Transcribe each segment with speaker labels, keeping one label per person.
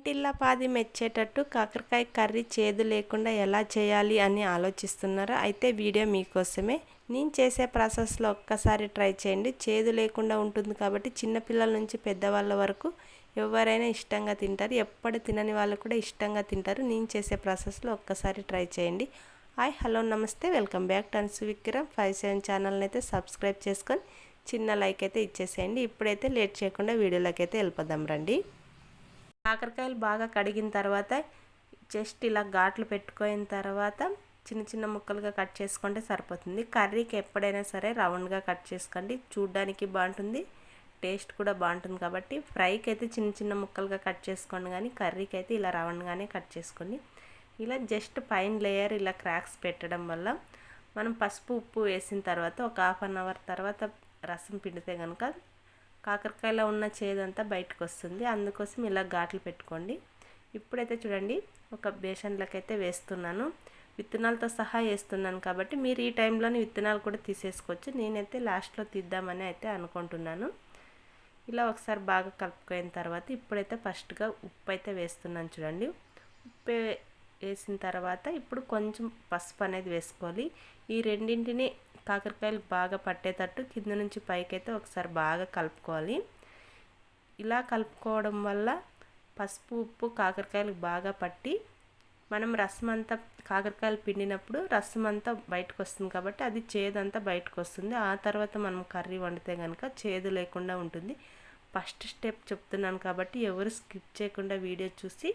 Speaker 1: ఇంటిల్లిపాది మెచ్చేటట్టు కాకరకాయ కర్రీ చేదు లేకుండా ఎలా చేయాలి అని ఆలోచిస్తున్నారా? అయితే వీడియో మీకోసమే. నేను చేసే ప్రాసెస్లో ఒక్కసారి ట్రై చేయండి. చేదు లేకుండా ఉంటుంది కాబట్టి చిన్నపిల్లల నుంచి పెద్దవాళ్ళ వరకు ఎవరైనా ఇష్టంగా తింటారు. ఎప్పుడు తినని వాళ్ళు కూడా ఇష్టంగా తింటారు. నేను చేసే ప్రాసెస్లో ఒక్కసారి ట్రై చేయండి. హాయ్, హలో, నమస్తే, welcome back to Ansoo Vikram 57 ఛానల్ని అయితే సబ్స్క్రైబ్ చేసుకొని చిన్న లైక్ అయితే ఇచ్చేసేయండి. ఇప్పుడైతే లేట్ చేయకుండా వీడియోలోకి అయితే వెళ్ళిపోదాం రండి. కాకరకాయలు బాగా కడిగిన తర్వాత జస్ట్ ఇలా ఘాట్లు పెట్టుకున్న తర్వాత చిన్న చిన్న ముక్కలుగా కట్ చేసుకుంటే సరిపోతుంది. కర్రీకి ఎప్పుడైనా సరే రౌండ్గా కట్ చేసుకోండి, చూడ్డానికి బాగుంటుంది, టేస్ట్ కూడా బాగుంటుంది. కాబట్టి ఫ్రైకి అయితే చిన్న చిన్న ముక్కలుగా కట్ చేసుకోండి, కానీ కర్రీకి అయితే ఇలా రౌండ్గానే కట్ చేసుకోండి. ఇలా జస్ట్ పైన లేయర్ ఇలా క్రాక్స్ పెట్టడం వల్ల మనం పసుపు ఉప్పు వేసిన తర్వాత ఒక హాఫ్ అన్ అవర్ తర్వాత రసం పిండితే కనుక కాకరకాయలో ఉన్న చేదంతా బయటకు వస్తుంది. అందుకోసం ఇలా ఘాట్లు పెట్టుకోండి. ఇప్పుడైతే చూడండి, ఒక బేసన్లోకి అయితే వేస్తున్నాను. విత్తనాలతో సహా వేస్తున్నాను కాబట్టి మీరు ఈ టైంలోని విత్తనాలు కూడా తీసేసుకోవచ్చు. నేనైతే లాస్ట్లో తీద్దామని అయితే అనుకుంటున్నాను. ఇలా ఒకసారి బాగా కలుపుకున్న తర్వాత ఇప్పుడైతే ఫస్ట్గా ఉప్పు అయితే వేస్తున్నాను. చూడండి, ఉప్పు వేసిన తర్వాత ఇప్పుడు కొంచెం పసుపు అనేది వేసుకోవాలి. ఈ రెండింటిని కాకరకాయలు బాగా పట్టేటట్టు కింద నుంచి పైకైతే ఒకసారి బాగా కలుపుకోవాలి. ఇలా కలుపుకోవడం వల్ల పసుపు ఉప్పు కాకరకాయలు బాగా పట్టి మనం రసం అంతా కాకరకాయలు పిండినప్పుడు రసం అంతా బయటకు వస్తుంది కాబట్టి అది చేదంతా బయటకు వస్తుంది. ఆ తర్వాత మనం కర్రీ వండితే కనుక చేదు లేకుండా ఉంటుంది. ఫస్ట్ స్టెప్ చెప్తున్నాను కాబట్టి ఎవరు స్కిప్ చేయకుండా వీడియో చూసి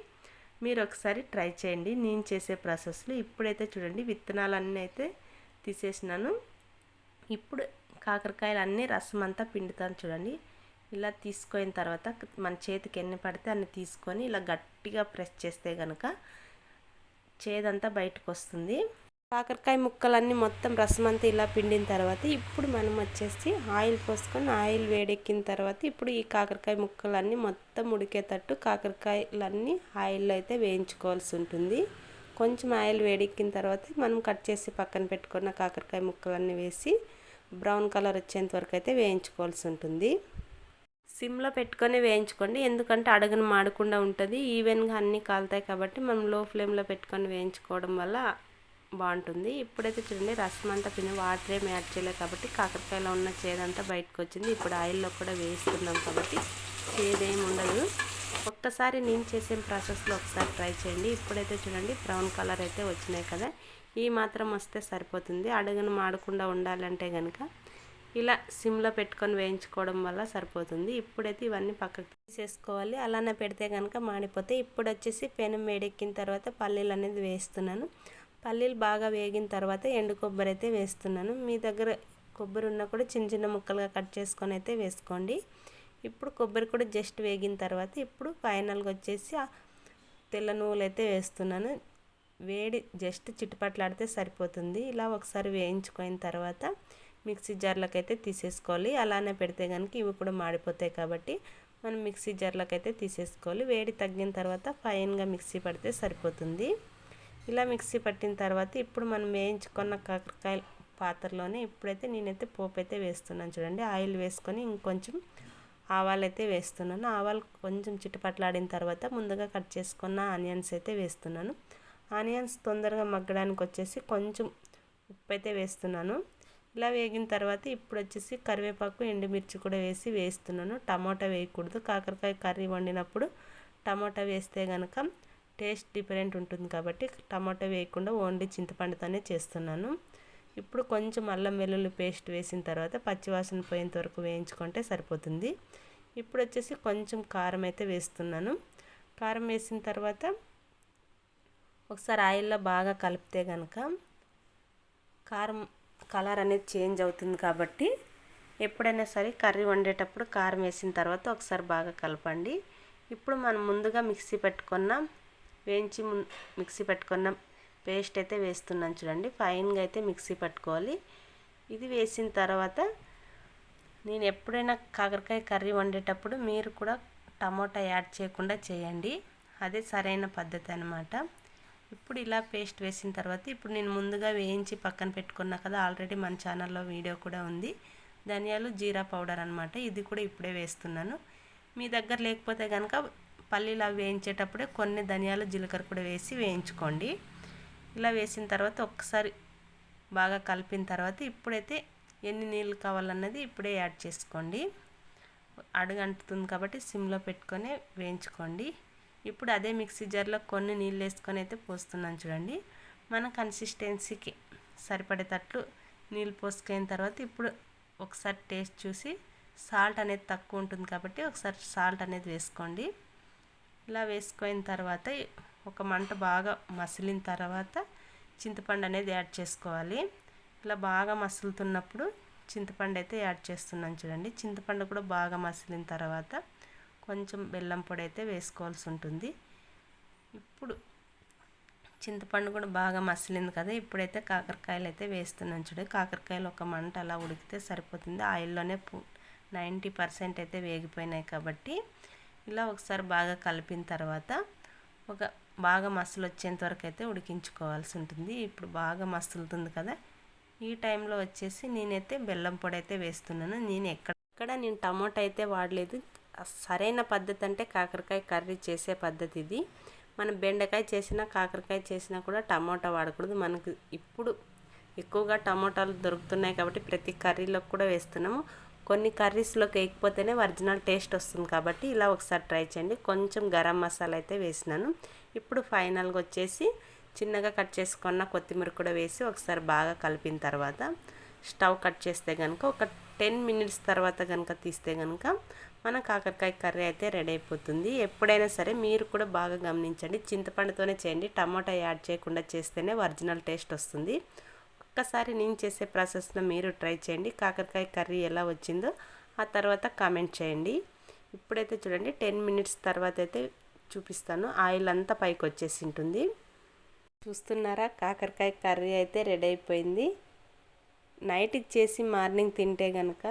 Speaker 1: మీరు ఒకసారి ట్రై చేయండి నేను చేసే ప్రాసెస్లో. ఇప్పుడైతే చూడండి, విత్తనాలన్నీ అయితే తీసేసినాను. ఇప్పుడు కాకరకాయలు అన్నీ రసం అంతా పిండుతాను. చూడండి, ఇలా తీసుకున్న తర్వాత మన చేతికి ఎన్ని పడితే అన్ని తీసుకొని ఇలా గట్టిగా ప్రెస్ చేస్తే కనుక చేదంతా బయటకు వస్తుంది. కాకరకాయ ముక్కలన్నీ మొత్తం రసం అంతా ఇలా పిండిన తర్వాత ఇప్పుడు మనం వచ్చేసి ఆయిల్ పోసుకొని ఆయిల్ వేడెక్కిన తర్వాత ఇప్పుడు ఈ కాకరకాయ ముక్కలన్నీ మొత్తం ఉడికేటట్టు కాకరకాయలన్నీ ఆయిల్లో అయితే వేయించుకోవాల్సి ఉంటుంది. కొంచెం ఆయిల్ వేడెక్కిన తర్వాత మనం కట్ చేసి పక్కన పెట్టుకున్న కాకరకాయ ముక్కలన్నీ వేసి బ్రౌన్ కలర్ వచ్చేంత వరకు అయితే వేయించుకోవాల్సి ఉంటుంది. సిమ్లో పెట్టుకొని వేయించుకోండి, ఎందుకంటే అడుగున మాడకుండా ఉంటుంది. ఈవెన్గా అన్నీ కాలుతాయి కాబట్టి మనం లో ఫ్లేమ్లో పెట్టుకొని వేయించుకోవడం వల్ల బాగుంటుంది. ఇప్పుడైతే చూడండి, రసం అంతా పిండి వాటర్ ఏమి యాడ్ చేయలేదు కాబట్టి కాకరకాయలో ఉన్న చేదంతా బయటకు వచ్చింది. ఇప్పుడు ఆయిల్లో కూడా వేస్తున్నాం కాబట్టి చేదేమి ఉండదు. ఒక్కసారి నేను చేసే ప్రాసెస్లో ఒకసారి ట్రై చేయండి. ఇప్పుడైతే చూడండి, బ్రౌన్ కలర్ అయితే వచ్చినాయి కదా, ఈ మాత్రం వస్తే సరిపోతుంది. అడుగున మాడకుండా ఉండాలంటే కనుక ఇలా సిమ్లో పెట్టుకొని వేయించుకోవడం వల్ల సరిపోతుంది. ఇప్పుడైతే ఇవన్నీ పక్కకు తీసేసుకోవాలి. అలానే పెడితే కనుక మాడిపోతే. ఇప్పుడు వచ్చేసి పెనం వేడెక్కిన తర్వాత పల్లీలు అనేది వేస్తున్నాను. పల్లీలు బాగా వేగిన తర్వాత ఎండు కొబ్బరి అయితే వేస్తున్నాను. మీ దగ్గర కొబ్బరి ఉన్నా కూడా చిన్న చిన్న ముక్కలుగా కట్ చేసుకొని అయితే వేసుకోండి. ఇప్పుడు కొబ్బరి కూడా జస్ట్ వేగిన తర్వాత ఇప్పుడు ఫైనల్గా వచ్చేసి తెల్ల నువ్వులు అయితే వేస్తున్నాను. వేడి జస్ట్ చిట్టుపట్లాడితే సరిపోతుంది. ఇలా ఒకసారి వేయించుకున్న తర్వాత మిక్సీ జార్లోకి అయితే తీసేసుకోవాలి. అలానే పెడితే కనుక ఇవి కూడా మాడిపోతాయి కాబట్టి మనం మిక్సీ జార్లోకి అయితే తీసేసుకోవాలి. వేడి తగ్గిన తర్వాత ఫైన్గా మిక్సీ పడితే సరిపోతుంది. ఇలా మిక్సీ పట్టిన తర్వాత ఇప్పుడు మనం వేయించుకున్న కాకరకాయ పాత్రలోనే ఇప్పుడైతే నేనైతే పోపు అయితే వేస్తున్నాను. చూడండి, ఆయిల్ వేసుకొని ఇంకొంచెం ఆవాలు అయితే వేస్తున్నాను. ఆవాలు కొంచెం చిట్టుపట్లాడిన తర్వాత ముందుగా కట్ చేసుకున్న ఆనియన్స్ అయితే వేస్తున్నాను. ఆనియన్స్ తొందరగా మగ్గడానికి వచ్చేసి కొంచెం ఉప్పు అయితే వేస్తున్నాను. ఇలా వేగిన తర్వాత ఇప్పుడు వచ్చేసి కరివేపాకు ఎండుమిర్చి కూడా వేస్తున్నాను. టమాటా వేయకూడదు, కాకరకాయ కర్రీ వండినప్పుడు టమాటా వేస్తే కనుక టేస్ట్ డిఫరెంట్ ఉంటుంది కాబట్టి టమాటా వేయకుండా ఓన్లీ చింతపండుతోనే చేస్తున్నాను. ఇప్పుడు కొంచెం అల్లం వెల్లుల్లి పేస్ట్ వేసిన తర్వాత పచ్చివాసన పోయేంత వరకు వేయించుకుంటే సరిపోతుంది. ఇప్పుడు వచ్చేసి కొంచెం కారం అయితే వేస్తున్నాను. కారం వేసిన తర్వాత ఒకసారి ఆయిల్లో బాగా కలిపితే కనుక కారం కలర్ అనేది చేంజ్ అవుతుంది కాబట్టి ఎప్పుడైనా సరే కర్రీ వండేటప్పుడు కారం వేసిన తర్వాత ఒకసారి బాగా కలపండి. ఇప్పుడు మనం ముందుగా మిక్సీ పెట్టుకున్న పేస్ట్ అయితే వేస్తున్నాను. చూడండి, ఫైన్గా అయితే మిక్సీ పట్టుకోవాలి. ఇది వేసిన తర్వాత నేను ఎప్పుడైనా కాకరకాయ కర్రీ వండేటప్పుడు మీరు కూడా టమోటా యాడ్ చేయకుండా చేయండి, అదే సరైన పద్ధతి అన్నమాట. ఇప్పుడు ఇలా పేస్ట్ వేసిన తర్వాత ఇప్పుడు నేను ముందుగా వేయించి పక్కన పెట్టుకున్నా కదా, ఆల్రెడీ మన ఛానల్లో వీడియో కూడా ఉంది, ధనియాలు జీరా పౌడర్ అన్నమాట. ఇది కూడా ఇప్పుడే వేస్తున్నాను. మీ దగ్గర లేకపోతే కనుక పల్లీలు అవి వేయించేటప్పుడే కొన్ని ధనియాలు జీలకర్ర కూడా వేసి వేయించుకోండి. ఇలా వేసిన తర్వాత ఒక్కసారి బాగా కలిపిన తర్వాత ఇప్పుడైతే ఎన్ని నీళ్ళు కావాలన్నది ఇప్పుడే యాడ్ చేసుకోండి. అడుగంటుతుంది కాబట్టి సిమ్లో పెట్టుకొని వేయించుకోండి. ఇప్పుడు అదే మిక్సీ జార్లో కొన్ని నీళ్ళు వేసుకొని అయితే పోస్తున్నాను చూడండి. మన కన్సిస్టెన్సీకి సరిపడేటట్లు నీళ్ళు పోసుకున్న తర్వాత ఇప్పుడు ఒకసారి టేస్ట్ చూసి సాల్ట్ అనేది తక్కువ ఉంటుంది కాబట్టి ఒకసారి సాల్ట్ అనేది వేసుకోండి. ఇలా వేసుకున్న తర్వాత ఒక మంట బాగా మసిలిన తర్వాత చింతపండు అనేది యాడ్ చేసుకోవాలి. ఇలా బాగా మసులుతున్నప్పుడు చింతపండు అయితే యాడ్ చేస్తున్నాను చూడండి. చింతపండు కూడా బాగా మసిలిన తర్వాత కొంచెం బెల్లం పొడి అయితే వేసుకోవాల్సి ఉంటుంది. ఇప్పుడు చింతపండు కూడా బాగా మసిలింది కదా, ఇప్పుడైతే కాకరకాయలు అయితే వేస్తున్నాను చూడండి. కాకరకాయలు ఒక మంట అలా ఉడికితే సరిపోతుంది. ఆయిల్లోనే 90% అయితే వేగిపోయినాయి కాబట్టి ఇలా ఒకసారి బాగా కలిపిన తర్వాత ఒక బాగా మసలు వచ్చేంత వరకు అయితే ఉడికించుకోవాల్సి ఉంటుంది. ఇప్పుడు బాగా మసులుతుంది కదా, ఈ టైంలో వచ్చేసి నేనైతే బెల్లం పొడి అయితే వేస్తున్నాను. నేను టమాటా అయితే వాడలేదు. సరైన పద్ధతి అంటే కాకరకాయ కర్రీ చేసే పద్ధతి ఇది. మనం బెండకాయ చేసినా కాకరకాయ చేసినా కూడా టమాటా వాడకూడదు. మనకు ఇప్పుడు ఎక్కువగా టమాటాలు దొరుకుతున్నాయి కాబట్టి ప్రతి కర్రీలోకి కూడా వేస్తున్నాము. కొన్ని కర్రీస్లోకి వేయకపోతేనే ఒరిజినల్ టేస్ట్ వస్తుంది కాబట్టి ఇలా ఒకసారి ట్రై చేయండి. కొంచెం గరం మసాలా అయితే వేసినాను. ఇప్పుడు ఫైనల్గా వచ్చేసి చిన్నగా కట్ చేసుకున్న కొత్తిమీర కూడా వేసి ఒకసారి బాగా కలిపిన తర్వాత స్టవ్ కట్ చేస్తే కనుక ఒక 10 మినిట్స్ తర్వాత కనుక తీస్తే కనుక మన కాకరకాయ కర్రీ అయితే రెడీ అయిపోతుంది. ఎప్పుడైనా సరే మీరు కూడా బాగా గమనించండి, చింతపండుతోనే చేయండి. టమాటా యాడ్ చేయకుండా చేస్తేనే ఒరిజినల్ టేస్ట్ వస్తుంది. ఒక్కసారి నేను చేసే ప్రాసెస్లో మీరు ట్రై చేయండి. కాకరకాయ కర్రీ ఎలా వచ్చిందో ఆ తర్వాత కామెంట్ చేయండి. ఇప్పుడైతే చూడండి 10 మినిట్స్ తర్వాత అయితే చూపిస్తాను. ఆయిల్ అంతా పైకి వచ్చేసి ఉంటుంది. చూస్తున్నారా, కాకరకాయ కర్రీ అయితే రెడీ అయిపోయింది. నైట్కి చేసి మార్నింగ్ తింటే కనుక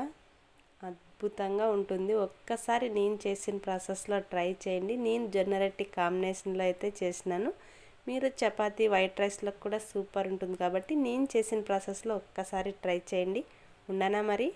Speaker 1: అద్భుతంగా ఉంటుంది. ఒక్కసారి నేను చేసిన ప్రాసెస్లో ట్రై చేయండి. నేను జొన్న రొట్టె కాంబినేషన్లో అయితే చేసినాను. మీరు చపాతీ వైట్ రైస్లో కూడా సూపర్ ఉంటుంది కాబట్టి నేను చేసిన ప్రాసెస్లో ఒక్కసారి ట్రై చేయండి. ఉండనా మరి.